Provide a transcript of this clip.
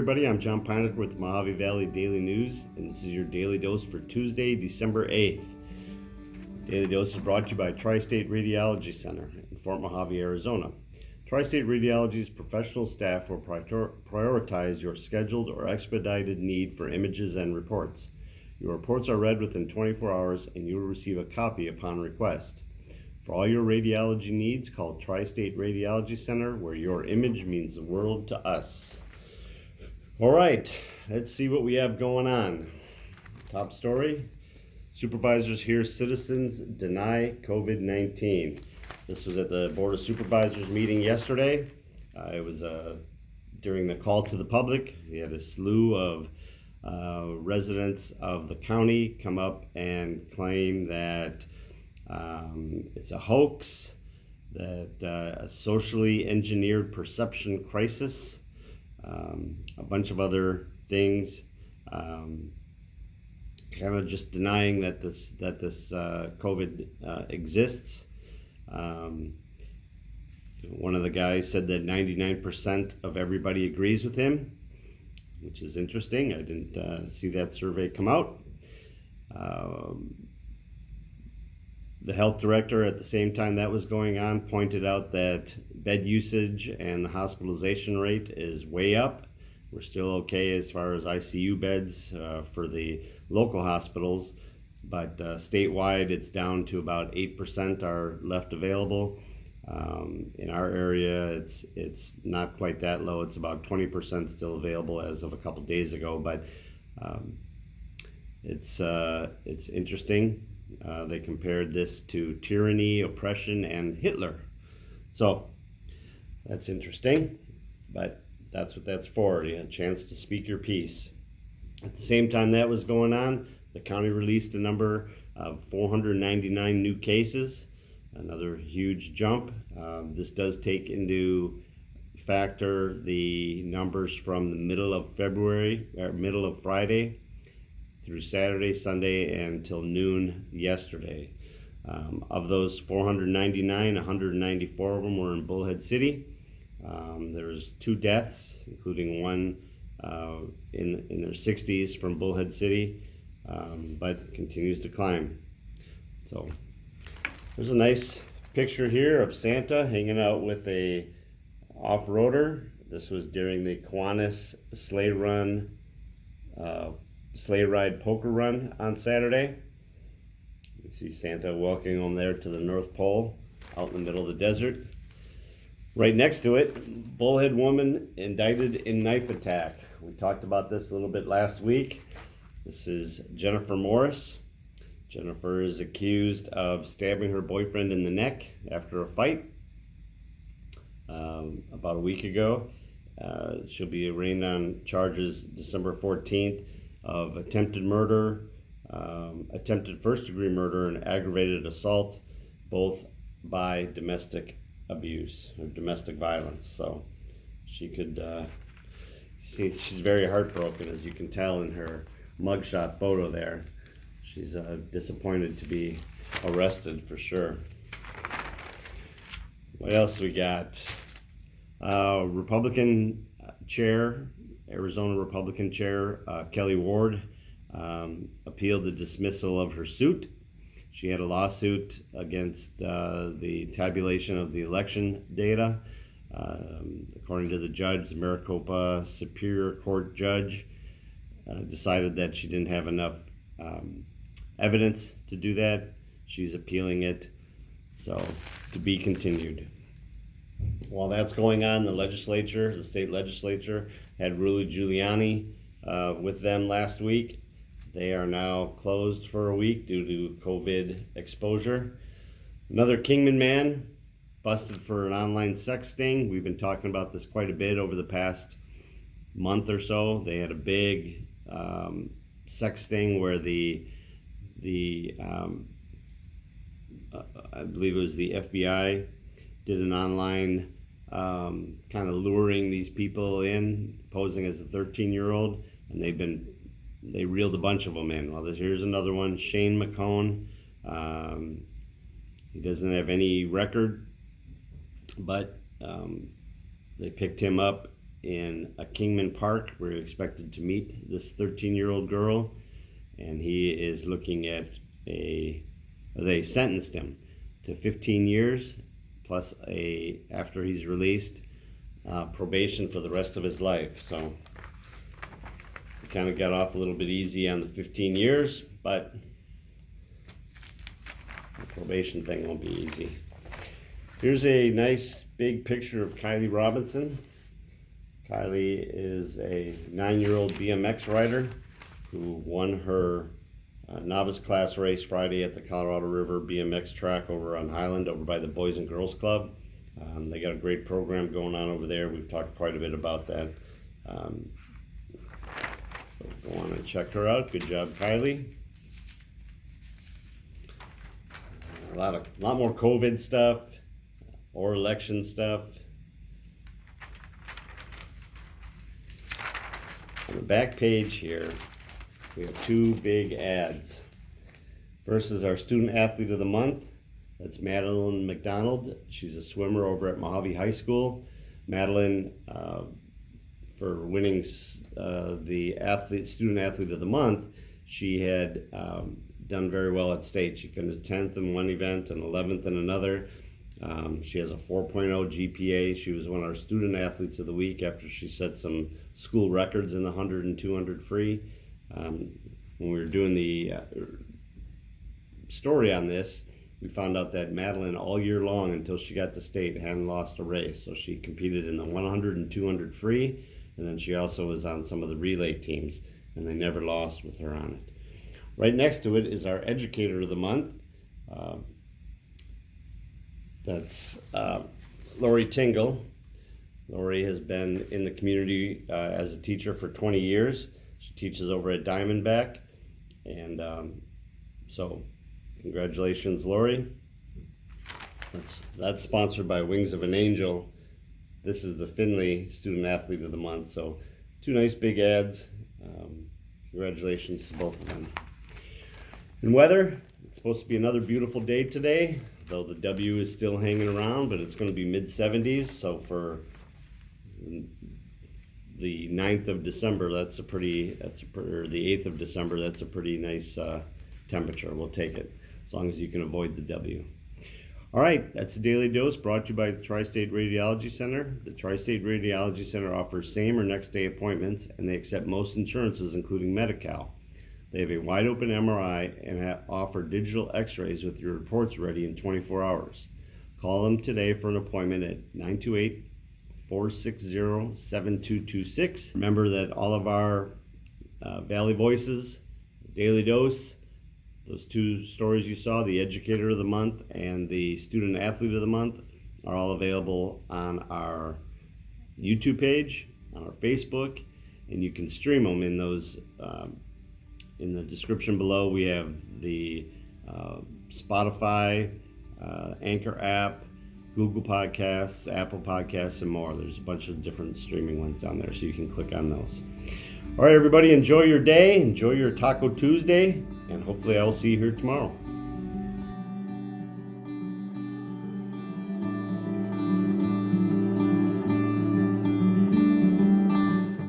everybody. I'm John Ponick with Mohave Valley Daily News, and this is your Daily Dose for Tuesday, December 8th. Daily Dose is brought to you by Tri-State Radiology Center in Fort Mohave, Arizona. Tri-State Radiology's professional staff will prioritize your scheduled or expedited need for images and reports. Your reports are read within 24 hours, and you will receive a copy upon request. For all your radiology needs, call Tri-State Radiology Center, where your image means the world to us. All right, let's see what we have going on. Top story: Supervisors hear citizens deny COVID-19. This was at the Board of Supervisors meeting yesterday. It was during the call to the public. We had a slew of residents of the county come up and claim that it's a hoax, that a socially engineered perception crisis, a bunch of other things, kind of just denying that this COVID exists. One of the guys said that 99% of everybody agrees with him, which is interesting. I didn't see that survey come out. The health director, at the same time that was going on, pointed out that bed usage and the hospitalization rate is way up. We're still okay as far as ICU beds for the local hospitals, but statewide it's down to about 8% are left available. In our area, it's not quite that low. It's about 20% still available as of a couple days ago, but it's interesting. They compared this to tyranny, oppression, and Hitler. So that's interesting, but that's what that's for, a chance to speak your piece. At the same time that was going on, the county released a number of 499 new cases, another huge jump. This does take into factor the numbers from the middle of February, or middle of Friday, through Saturday, Sunday, and until noon yesterday. Of those 499, 194 of them were in Bullhead City. There was 2 deaths, including one in their 60s from Bullhead City, but continues to climb. So there's a nice picture here of Santa hanging out with a off-roader. This was during the Kiwanis sleigh ride poker run on Saturday. You see Santa walking on there to the North Pole out in the middle of the desert. Right next to it, Bullhead woman indicted in knife attack. We talked about this a little bit last week. This is Jennifer Morris. Jennifer is accused of stabbing her boyfriend in the neck after a fight about a week ago. She'll be arraigned on charges December 14th of attempted murder, attempted first-degree murder, and aggravated assault, both by domestic abuse or domestic violence. So she could, she's very heartbroken, as you can tell in her mugshot photo there. She's disappointed to be arrested for sure. What else we got? Republican chair, Arizona Republican Chair Kelly Ward appealed the dismissal of her suit. She had a lawsuit against the tabulation of the election data. According to the judge, the Maricopa Superior Court judge decided that she didn't have enough evidence to do that. She's appealing it, so to be continued. While that's going on, the state legislature had Rudy Giuliani with them last week. They are now closed for a week due to COVID exposure. Another Kingman man busted for an online sex sting. We've been talking about this quite a bit over the past month or so. They had a big sex sting where the I believe it was the FBI did an online kind of luring these people in, posing as a 13-year-old, and they reeled a bunch of them in. Well, here's another one, Shane McCone. He doesn't have any record, but they picked him up in a Kingman Park. We're expected to meet this 13-year-old girl, and he is looking at they sentenced him to 15 years plus after he's released, probation for the rest of his life. So we kind of got off a little bit easy on the 15 years, but the probation thing won't be easy. Here's a nice big picture of Kylie Robinson. Kylie is a 9-year-old BMX rider who won her novice class race Friday at the Colorado River BMX track over on Highland, over by the Boys and Girls Club. They got a great program going on over there. We've talked quite a bit about that. So go on and check her out. Good job, Kylie. A lot more COVID stuff or election stuff. On the back page here, we have two big ads. First is our Student Athlete of the Month. That's Madeline McDonald. She's a swimmer over at Mohave High School. Madeline, for winning the Student Athlete of the Month, she had done very well at state. She finished 10th in one event and 11th in another. She has a 4.0 GPA. She was one of our Student Athletes of the Week after she set some school records in the 100 and 200 free. When we were doing the story on this, we found out that Madeline all year long until she got to state hadn't lost a race. So she competed in the 100 and 200 free, and then she also was on some of the relay teams, and they never lost with her on it. Right next to it is our Educator of the Month. That's Lori Tingle. Lori has been in the community as a teacher for 20 years. She teaches over at Diamondback, and so congratulations, Lori. That's sponsored by Wings of an Angel. This is the Findlay Student Athlete of the Month. So two nice big ads. Congratulations to both of them. In weather, it's supposed to be another beautiful day today, though the W is still hanging around, but it's going to be mid-70s. So for the 9th of December, or the 8th of December, that's a pretty nice temperature. We'll take it, as long as you can avoid the W. All right, that's the Daily Dose brought to you by the Tri-State Radiology Center. The Tri-State Radiology Center offers same or next day appointments, and they accept most insurances, including Medi-Cal. They have a wide open MRI and offer digital x-rays with your reports ready in 24 hours. Call them today for an appointment at 928-460-7226. Remember that all of our Valley Voices, Daily Dose, those two stories you saw, the Educator of the Month and the Student Athlete of the Month, are all available on our YouTube page, on our Facebook, and you can stream them in those. In the description below, we have the Spotify, Anchor app, Google Podcasts, Apple Podcasts, and more. There's a bunch of different streaming ones down there, so you can click on those. All right, everybody, enjoy your day, enjoy your Taco Tuesday, and hopefully I will see you here tomorrow.